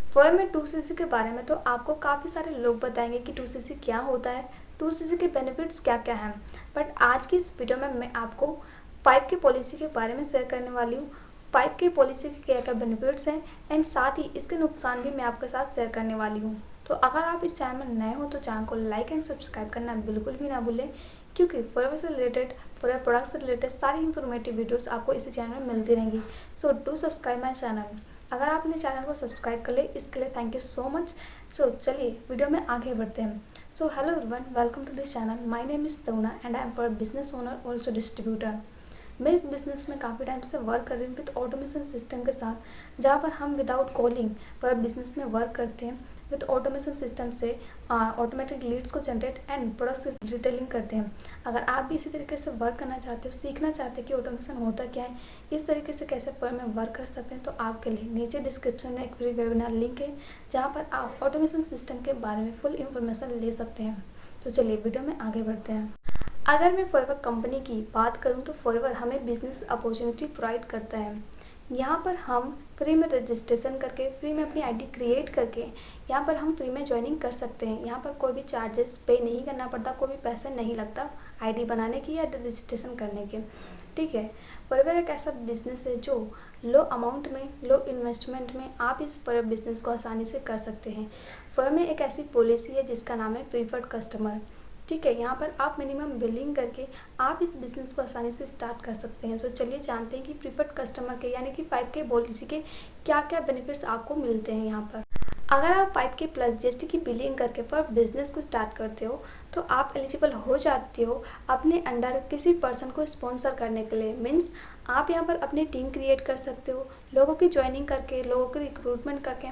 Firm में 2cc के बारे में तो आपको काफ़ी सारे लोग बताएंगे कि 2cc क्या होता है, 2cc के बेनिफिट्स क्या क्या हैं। बट आज की इस वीडियो में मैं आपको 5K पॉलिसी के बारे में शेयर करने वाली हूँ। 5K पॉलिसी के क्या क्या बेनिफिट्स हैं एंड साथ ही इसके नुकसान भी मैं आपके साथ शेयर करने वाली हूँ। तो अगर आप इस चैनल में नए हो तो चैनल को लाइक एंड सब्सक्राइब करना बिल्कुल भी ना भूलें, क्योंकि फॉरएवर से रिलेटेड, फॉरएवर प्रोडक्ट्स से रिलेटेड सारी इंफॉर्मेटिव वीडियोस आपको इसी चैनल में मिलती रहेंगी। So do subscribe my channel. अगर आपने चैनल को सब्सक्राइब कर ले इसके लिए thank you so much. So चलिए वीडियो में आगे बढ़ते हैं। So hello everyone, welcome to this channel. My name is Taruna and I am for business owner also distributor. मैं इस बिज़नेस में काफ़ी टाइम से वर्क कर रही हूँ विद ऑटोमेशन सिस्टम के साथ, जहाँ पर हम विदाउट कॉलिंग पर बिजनेस में वर्क करते हैं। विद ऑटोमेशन सिस्टम से ऑटोमेटिक लीड्स को जनरेट एंड प्रोडक्ट्स की डिटेलिंग करते हैं। अगर आप भी इसी तरीके से वर्क करना चाहते हो, सीखना चाहते हो कि ऑटोमेशन होता क्या है, इस तरीके से कैसे फर्म में वर्क कर सकते हैं, तो आपके लिए नीचे डिस्क्रिप्शन में एक फ्री वेबिनार लिंक है, जहाँ पर आप ऑटोमेशन सिस्टम के बारे में फुल इंफॉर्मेशन ले सकते हैं। तो चलिए वीडियो में आगे बढ़ते हैं। अगर मैं फॉरएवर कंपनी की बात करूं तो फॉरएवर हमें बिजनेस अपॉर्चुनिटी प्रोवाइड करता है। यहाँ पर हम फ्री में रजिस्ट्रेशन करके, फ्री में अपनी आईडी क्रिएट करके यहाँ पर हम फ्री में ज्वाइनिंग कर सकते हैं। यहाँ पर कोई भी चार्जेस पे नहीं करना पड़ता, कोई भी पैसा नहीं लगता आईडी बनाने की या रजिस्ट्रेशन करने के। ठीक है, फॉरएवर एक ऐसा बिजनेस है जो लो अमाउंट में, लो इन्वेस्टमेंट में आप इस फॉरएवर बिजनेस को आसानी से कर सकते हैं। फॉरएवर में एक ऐसी पॉलिसी है जिसका नाम है प्रीफर्ड कस्टमर। ठीक है, यहाँ पर आप मिनिमम बिलिंग करके आप इस बिज़नेस को आसानी से स्टार्ट कर सकते हैं। तो चलिए जानते हैं कि प्रीफर्ड कस्टमर के यानी कि 5K पॉलिसी के क्या क्या बेनिफिट्स आपको मिलते हैं। यहाँ पर अगर आप 5K प्लस जीएसटी की बिलिंग करके फॉर बिजनेस को स्टार्ट करते हो तो आप एलिजिबल हो जाते हो अपने अंडर किसी पर्सन को स्पॉन्सर करने के लिए। मीन्स आप यहाँ पर अपनी टीम क्रिएट कर सकते हो, लोगों की ज्वाइनिंग करके, लोगों की रिक्रूटमेंट करके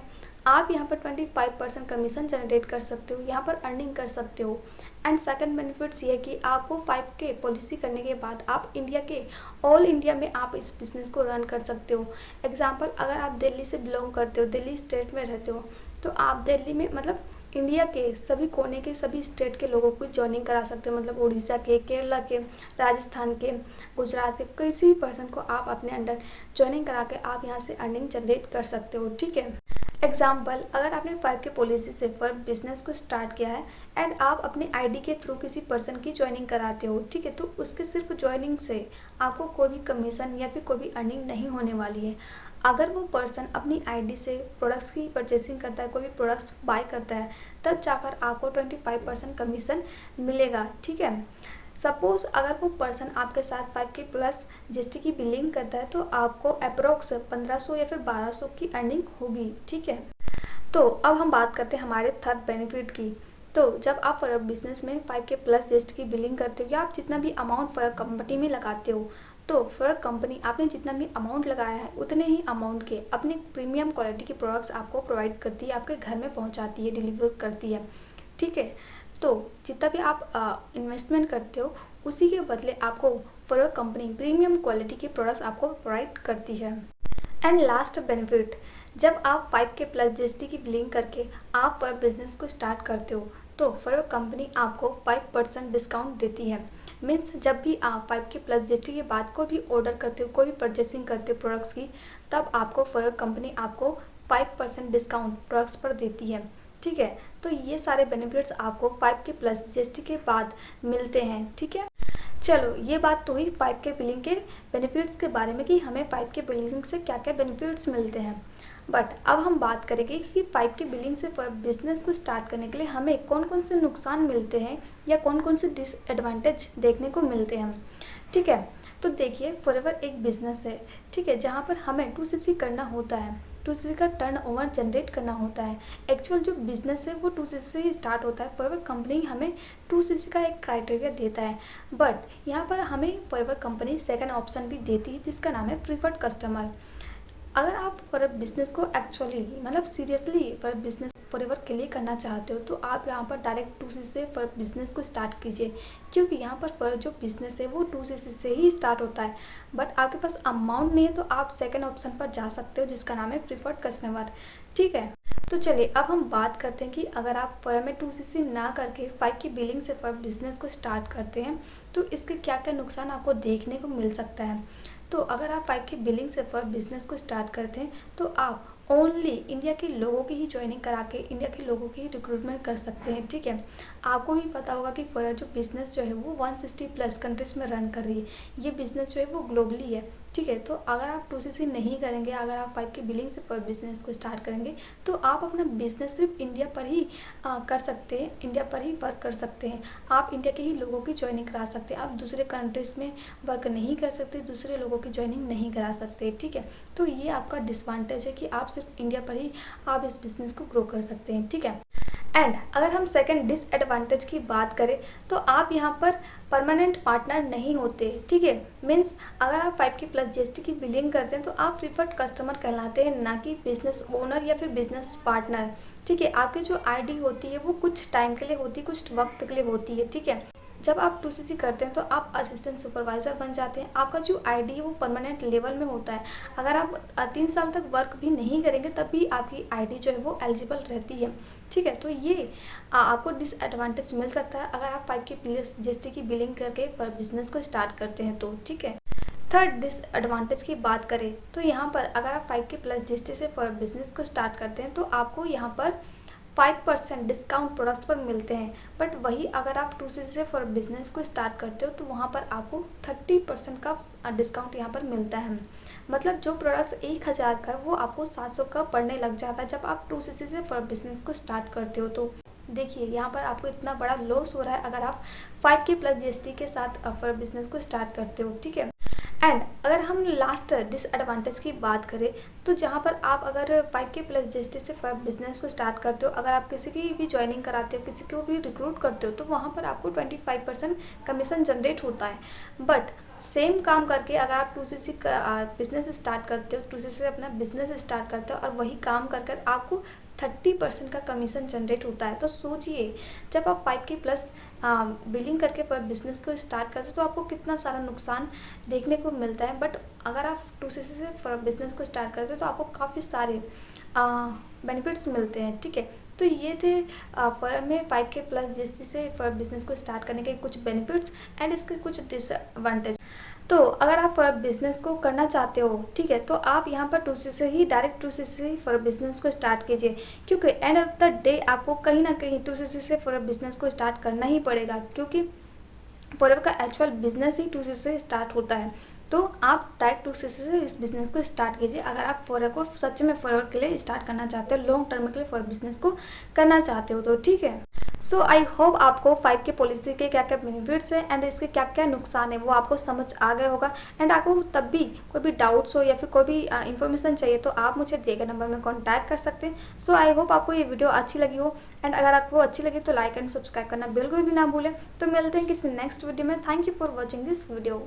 आप यहाँ पर 25% कमीशन जनरेट कर सकते हो, यहाँ पर अर्निंग कर सकते हो। एंड सेकंड बेनिफिट्स ये कि आपको 5K पॉलिसी करने के बाद आप इंडिया के ऑल इंडिया में आप इस बिज़नेस को रन कर सकते हो। एग्जांपल, अगर आप दिल्ली से बिलोंग करते हो, दिल्ली स्टेट में रहते हो, तो आप दिल्ली में मतलब इंडिया के सभी कोने के सभी स्टेट के लोगों को ज्वाइनिंग करा सकते हो। मतलब उड़ीसा के, केरला के, राजस्थान के, गुजरात के किसी भी पर्सन को आप अपने अंडर ज्वाइनिंग करा के आप यहाँ से अर्निंग जनरेट कर सकते हो। ठीक है, एग्जाम्पल, अगर आपने 5K पॉलिसी से फॉर बिजनेस को स्टार्ट किया है एंड आप अपने आईडी के थ्रू किसी पर्सन की ज्वाइनिंग कराते हो, ठीक है, तो उसके सिर्फ ज्वाइनिंग से आपको कोई भी कमीशन या फिर कोई भी अर्निंग नहीं होने वाली है। अगर वो पर्सन अपनी आईडी से प्रोडक्ट्स की परचेसिंग करता है, कोई भी प्रोडक्ट्स बाय करता है, तब जाकर आपको 25% कमीशन मिलेगा। ठीक है, सपोज अगर वो पर्सन आपके साथ 5K प्लस जीएसटी की बिलिंग करता है तो आपको अप्रोक्स 1500 या फिर 1200 की अर्निंग होगी। ठीक है, तो अब हम बात करते हैं हमारे थर्ड बेनिफिट की। तो जब आप फॉर बिजनेस में 5K प्लस जीएसटी की बिलिंग करते हो या आप जितना भी अमाउंट फॉर कंपनी में लगाते हो, तो फॉर कंपनी आपने जितना भी अमाउंट लगाया है उतने ही अमाउंट के अपने प्रीमियम क्वालिटी के प्रोडक्ट्स आपको प्रोवाइड करती है, आपके घर में पहुंचाती है, डिलीवर करती है। ठीक है, तो जितना भी आप इन्वेस्टमेंट करते हो उसी के बदले आपको फॉर कंपनी प्रीमियम क्वालिटी के प्रोडक्ट्स आपको प्रोवाइड करती है। एंड लास्ट बेनिफिट, जब आप 5K प्लस जीएसटी की बिलिंग करके आप फॉर बिजनेस को स्टार्ट करते हो तो फॉर कंपनी आपको 5% डिस्काउंट देती है। मीन्स जब भी आप 5K प्लस जीएसटी के बाद कोई भी ऑर्डर करते हो, कोई भी परचेसिंग करते हो प्रोडक्ट्स की, तब आपको फॉर कंपनी आपको 5% डिस्काउंट प्रोडक्ट्स पर देती है। ठीक है, तो ये सारे बेनिफिट्स आपको 5K प्लस जीएसटी के बाद मिलते हैं। ठीक है, चलो ये बात तो हुई 5K बिलिंग के बेनिफिट्स के बारे में कि हमें 5K बिलिंग से क्या क्या बेनिफिट्स मिलते हैं। बट अब हम बात करेंगे कि 5K बिलिंग से बिजनेस को स्टार्ट करने के लिए हमें कौन कौन से नुकसान मिलते हैं या कौन कौन से डिसएडवांटेज देखने को मिलते हैं। ठीक है, तो देखिए फॉरएवर एक बिजनेस है, ठीक है, जहाँ पर हमें 2cc करना होता है, 2cc का टर्नओवर जनरेट करना होता है। एक्चुअल जो बिजनेस है वो 2cc से ही स्टार्ट होता है। फॉरएवर कंपनी हमें 2cc का एक क्राइटेरिया देता है, बट यहाँ पर हमें फॉरएवर कंपनी सेकंड ऑप्शन भी देती है जिसका नाम है प्रीफर्ड कस्टमर। अगर आप फॉर बिजनेस को एक्चुअली मतलब सीरियसली फॉर बिजनेस फॉरएवर के लिए करना चाहते हो तो आप यहाँ पर डायरेक्ट 2cc से फॉर बिजनेस को स्टार्ट कीजिए, क्योंकि यहाँ पर फॉर जो बिजनेस है वो 2cc से ही स्टार्ट होता है। बट आपके पास अमाउंट नहीं है तो आप सेकंड ऑप्शन पर जा सकते हो जिसका नाम है प्रीफर्ड कस्टमर। ठीक है, तो चलिए अब हम बात करते हैं कि अगर आप फॉर में 2cc ना करके 5K बिलिंग से फॉर बिजनेस को स्टार्ट करते हैं तो इसके क्या क्या नुकसान आपको देखने को मिल सकता है। तो अगर आप 5K बिलिंग से फॉर बिजनेस को स्टार्ट करते हैं तो आप ओनली इंडिया के लोगों की ही ज्वाइनिंग करा के इंडिया के लोगों की ही रिक्रूटमेंट कर सकते हैं, ठीक है। आपको भी पता होगा कि फॉर जो बिज़नेस जो है वो 160 प्लस कंट्रीज में रन कर रही है। ये बिज़नेस जो है वो ग्लोबली है, ठीक है। तो अगर आप 2CC नहीं करेंगे, अगर आप 5 की बिलिंग से फॉर बिजनेस को स्टार्ट करेंगे, तो आप अपना बिजनेस सिर्फ इंडिया पर ही कर सकते हैं, इंडिया पर ही वर्क कर सकते हैं। आप इंडिया के ही लोगों की ज्वाइनिंग करा सकते हैं, आप दूसरे कंट्रीज़ में वर्क नहीं कर सकते, दूसरे लोगों की ज्वाइनिंग नहीं करा सकते, ठीक है। तो ये आपका डिसएडवांटेज है कि आप सिर्फ इंडिया पर ही आप इस बिज़नेस को ग्रो कर सकते हैं, ठीक है। एंड अगर हम सेकंड डिसएडवांटेज की बात करें, तो आप यहाँ पर परमानेंट पार्टनर नहीं होते, ठीक है। मीन्स अगर आप 5 की प्लस GST की बिलिंग करते हैं तो आप प्रीफर्ड कस्टमर कहलाते हैं, ना कि बिजनेस ओनर या फिर बिजनेस पार्टनर, ठीक है। आपकी जो ID होती है वो कुछ टाइम के लिए होती है, कुछ वक्त के लिए होती है, ठीक है। जब आप 2CC करते हैं तो आप असिस्टेंट सुपरवाइज़र बन जाते हैं। आपका जो ID है वो परमानेंट लेवल में होता है। अगर आप 3 साल तक वर्क भी नहीं करेंगे तब भी आपकी ID जो है वो एलिजिबल रहती है, ठीक है। तो ये आपको डिसएडवांटेज मिल सकता है अगर आप 5 की प्लस GST की बिलिंग करके पर बिजनेस को स्टार्ट करते हैं तो, ठीक है। थर्ड डिसएडवांटेज की बात करें तो यहाँ पर अगर आप 5 की प्लस GST से फॉर बिजनेस को स्टार्ट करते हैं तो आपको यहाँ पर 5% डिस्काउंट प्रोडक्ट्स पर मिलते हैं। बट वही अगर आप 2CC से फॉर बिजनेस को स्टार्ट करते हो तो वहाँ पर आपको 30% का डिस्काउंट यहाँ पर मिलता है। मतलब जो प्रोडक्ट्स 1000 का है वो आपको 700 का पड़ने लग जाता है जब आप 2CC से फॉर बिजनेस को स्टार्ट करते हो। तो देखिए यहाँ पर आपको इतना बड़ा लॉस हो रहा है अगर आप 5 के प्लस GST के साथ फॉर बिजनेस को स्टार्ट करते हो, ठीक है। एंड अगर हम लास्ट डिसएडवांटेज की बात करें तो जहाँ पर आप अगर 5 के प्लस GST से फॉर बिजनेस को स्टार्ट करते हो, अगर आप किसी की भी ज्वाइनिंग कराते हो, किसी को भी रिक्रूट करते हो, तो वहाँ पर आपको 25% कमीशन जनरेट होता है। बट सेम काम करके अगर आप 2CC का बिजनेस स्टार्ट करते हो, 2CC से अपना बिजनेस स्टार्ट करते हो और वही काम कर कर आपको 30% का कमीशन जनरेट होता है। तो सोचिए जब आप 5 की प्लस बिलिंग करके पर बिजनेस को स्टार्ट करते हो तो आपको कितना सारा नुकसान देखने को मिलता है। बट अगर आप 2CC से फॉर बिजनेस को स्टार्ट करते हो तो आपको काफ़ी सारे बेनिफिट्स मिलते हैं, ठीक है। तो ये थे फॉर में 5 के प्लस GST से फॉर बिजनेस को स्टार्ट करने के कुछ बेनिफिट्स एंड इसके कुछ डिसएडवांटेज। तो अगर आप फॉर बिजनेस को करना चाहते हो, ठीक है, तो आप यहाँ पर 2CC से ही डायरेक्ट 2CC से ही फॉर बिजनेस को स्टार्ट कीजिए, क्योंकि एंड ऑफ द डे आपको कहीं ना कहीं 2CC से फॉर बिजनेस को स्टार्ट करना ही पड़ेगा, क्योंकि फॉरएवर का एक्चुअल बिजनेस ही 2CC से स्टार्ट होता है। तो आप डायरेक्ट 2CC से इस बिज़नेस को स्टार्ट कीजिए अगर आप फॉरएवर को सच में फॉरएवर के लिए स्टार्ट करना चाहते हो, लॉन्ग टर्म के लिए फॉर बिजनेस को करना चाहते हो तो, ठीक है। सो आई होप आपको 5 के पॉलिसी के क्या क्या बेनिफिट्स हैं एंड इसके क्या क्या नुकसान है वो आपको समझ आ गया होगा। एंड आपको तब भी कोई भी डाउट्स हो या फिर कोई भी इन्फॉर्मेशन चाहिए तो आप मुझे दिए गए नंबर में कॉन्टैक्ट कर सकते हैं। सो आई होप आपको ये वीडियो अच्छी लगी हो एंड अगर आपको अच्छी लगी तो लाइक एंड सब्सक्राइब करना बिल्कुल भी ना भूलें। तो मिलते हैं किसी नेक्स्ट वीडियो में। Thank you for watching this video.